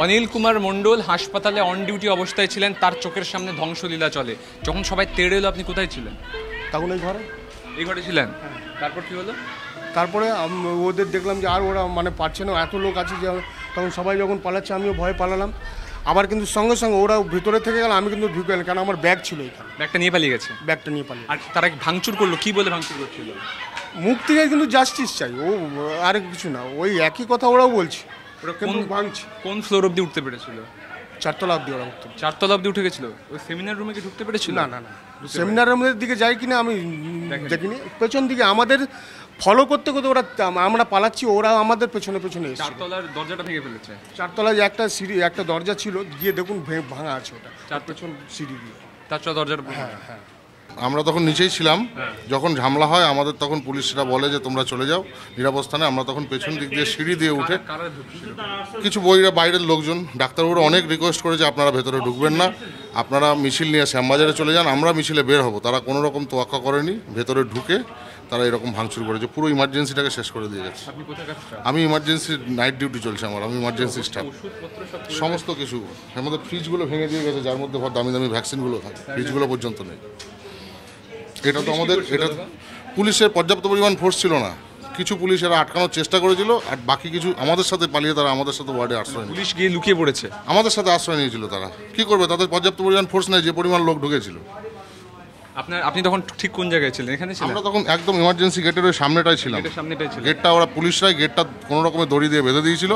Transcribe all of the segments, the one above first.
অনিল কুমার মণ্ডল হাসপাতালে on duty অবস্থায় ছিলেন, তার চোখের সামনে ধ্বংসলীলা চলে। যখন সবাই তেড়ে এলো আপনি কোথায় ছিলেন? তখন এই ঘরে ছিলেন। তারপর কি হলো? তারপরে ওদের দেখলাম যে আর ওরা মানে পারছে না, এত লোক আছে যে তখন সবাই যখন পালাচ্ছে আমিও ভয়ে পালালাম। আবার কিন্তু সঙ্গে সঙ্গে ওরা ভিতরে থেকে গেল, আমি কিন্তু ঢুকে গেলাম, কারণ আমার ব্যাগ ছিল এখানে। ব্যাগটা নিয়ে পালিয়ে গেছে? ব্যাগটা নিয়ে পালিয়ে। আর তারা ভাঙচুর করলো, কি বলে ভাঙচুর করছিল? মুখ থেকে কিন্তু জাস্টিস চাই, ও আর কিছু না, ওই একই কথা ওরাও বলছে। ওরা কোন ফ্লোর অবধি উঠতে পেরেছিল? 4 তলা অবধি ওরা উঠতে। 4 তলা অবধি উঠে গেছিল? ওই সেমিনার রুমে কি ঢুকতে পেরেছিল? না না না, সেমিনার রুমের দিকে যাই কিনা আমি দেখিনি। পেছন দিকে আমাদের ফলো করতে করতে ওরা, আমরা পালাচ্ছি, ওরা আমাদের পেছনে পেছনে এসেছে। 4 তলার দরজাটা ভেঙে ফেলেছে? 4 তলায় একটা সিঁড়ি, একটা দরজা ছিল, গিয়ে দেখুন ভাঙা আছে ওটা, 4 পেছন সিঁড়ি দিয়ে। 4 তলা দরজাটা? হ্যাঁ হ্যাঁ। আমরা তখন নিচেই ছিলাম, যখন ঝামেলা হয় আমাদের তখন পুলিশরা বলে যে তোমরা চলে যাও নিরাপদ স্থানে। আমরা তখন পেছন দিক দিয়ে সিঁড়ি দিয়ে উঠে, কিছু বইরা বাইরের লোকজন, ডাক্তারবাবুরা অনেক রিকোয়েস্ট করেছে আপনারা ভেতরে ঢুকবেন না, আপনারা মিছিল নিয়ে শ্যামবাজারে চলে যান, আমরা মিছিলে বের হব। তারা কোনো রকম তোয়াক্কা করেনি, ভেতরে ঢুকে তারা এরকম ভাঙচুর করেছে, পুরো ইমার্জেন্সিটাকে শেষ করে দিয়ে গেছে। আমি ইমার্জেন্সি নাইট ডিউটি চলছে আমার, আমি ইমার্জেন্সি স্টাফ। সমস্ত কিছু আমাদের ফ্রিজগুলো ভেঙে দিয়ে গেছে, যার মধ্যে দামি দামি ভ্যাকসিনগুলো থাকে, ফ্রিজগুলো পর্যন্ত নেই। এটা তো আমাদের, এটা পুলিশের পর্যাপ্ত পরিমাণ ফোর্স ছিল না, কিছু পুলিশ এরা আটকানোর চেষ্টা করেছিল, আর বাকি কিছু আমাদের সাথে পালিয়ে তারা আমাদের সাথে ওয়ার্ডে আশ্রয় পুলিশ গিয়ে লুকিয়ে পড়েছে, আমাদের সাথে আশ্রয় নিয়েছিল। তারা কি করবে, তাদের পর্যাপ্ত পরিমাণ ফোর্স নেই যে পরিমাণ লোক ঢুকেছিল। আপনি তখন ঠিক কোন জায়গায় ছিলেন? এখানে ছিলেন? আমরা তখন একদম ইমার্জেন্সি গেটের ওই সামনেটাই ছিলাম। গেটটা ওরা পুলিশরাই গেটটা কোনো রকমের দড়ি দিয়ে বেঁধে দিয়েছিল,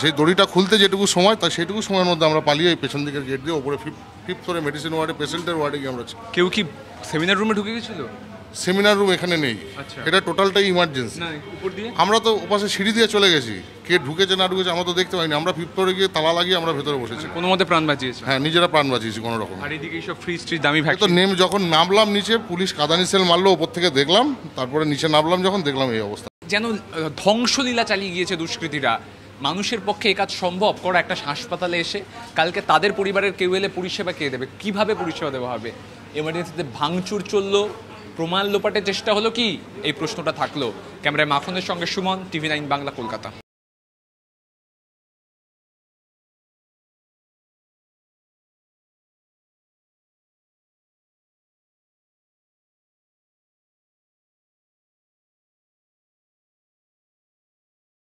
সেই দড়িটা খুলতে যেটুকু সময়, তাই সেইটুকু সময়ের মধ্যে আমরা পালিয়ে পেছন দিকের গেট দিয়ে ওপরে 5th ফ্লোরে মেডিসিন ওয়ার্ডে, পেশেন্টের ওয়ার্ডে গিয়ে আমরা। কেউ কি সেমিনার রুমে ঢুকে গেছিল? সেমিনার রুম এখানে নেই, এটা টোটালটাই ইমার্জেন্সি। আমরা তো ওপাশে সিঁড়ি দিয়ে চলে গেছি, কে ঢুকেছে না ঢুকেছে আমরা তো দেখতে পাইনি। আমরা 5th ফ্লোরে গিয়ে তালা লাগিয়ে আমরা ভেতরে বসেছি, কোনো মতে প্রাণ বাঁচিয়েছি। হ্যাঁ, নিজেরা প্রাণ বাঁচিয়েছি কোনো রকম। আর এদিকে সব ফ্রিজ ট্রিজ দামি ভ্যাকসিন তো যখন নামলাম নিচে, পুলিশ কাদানি সেল মারলো, ওপর থেকে দেখলাম, তারপরে নিচে নামলাম, যখন দেখলাম এই অবস্থা। যেন ধ্বংসলীলা চালিয়ে গিয়েছে দুষ্কৃতীরা। মানুষের পক্ষে এ কাজ সম্ভব করা? একটা হাসপাতালে এসে কালকে তাদের পরিবারের কেউ এলে পরিষেবা কে দেবে? কিভাবে পরিষেবা দেওয়া হবে? এমার্জেন্সিতে ভাঙচুর চললো, প্রমাণ লোপাটের চেষ্টা হলো কি, এই প্রশ্নটা থাকলো। ক্যামেরায় মাখনের সঙ্গে সুমন, TV9 বাংলা, কলকাতা।